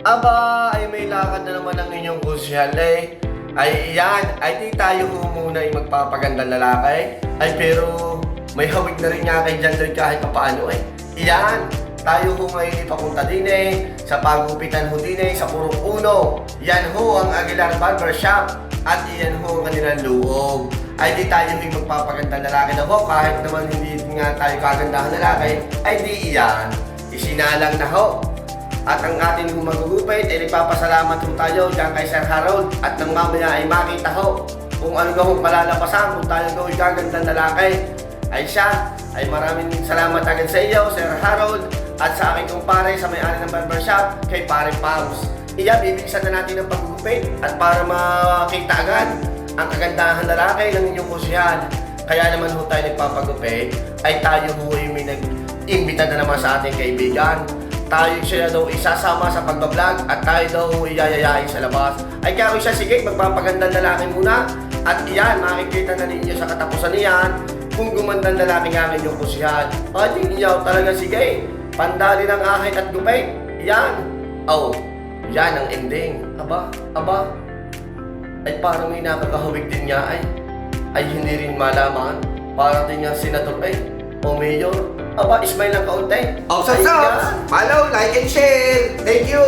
Aba, ay may lakad na naman ang inyong kusyal eh. Ay yan, ay di tayo ho muna yung magpapagandang lalaki. Ay pero may hawig na rin nga kay John kahit papaano eh. Iyan, tayo ho ngayon ipapunta din eh, sa pagupitan ho din eh, sa Purok Uno. Yan ho ang Aguilar Barbershop at iyan ho ang kanilang loob. Ay di tayo yung magpapagandang lalaki na ho, kahit naman hindi nga tayo kagandahan lalaki, ay di iyan, isinalang na ho. At ang ating magugupit ay nagpapasalamat ho tayo dyan kay Sir Harold at nang mamaya ay makita ho kung ano gawin malalapasan kung tayo gawin gagandang lalaki. Ay siya, ay maraming salamat agad sa iyo Sir Harold at sa aking kumpare sa may-ari ng barbershop kay Pare Pams. Iya, bibilisan na natin ang paggupit at para makita agad ang kagandahan lalaki ng inyong kusyan. Kaya naman ho tayo nagpapagupit ay tayo ho ay may nag-imbita na naman sa ating kaibigan. Tayo siya daw isasama sa pagbablog at tayo daw iyayayain sa labas. Ay kaya ko siya, sige, magpapagandang lalaki muna. At iyan, makikita na ninyo sa katapusan niyan kung gumandang lalaki nga ninyong kusyan. At inyaw talaga, sige, pandali ng ahit at gupit. Iyan. Oh, yan ang ending. Aba, ay parang may nakakahawig din nga ay hindi rin malaman. Para din nga senador o mayor. Aba, Ismail ng kaunti. Oh, so, follow, like and share. Thank you.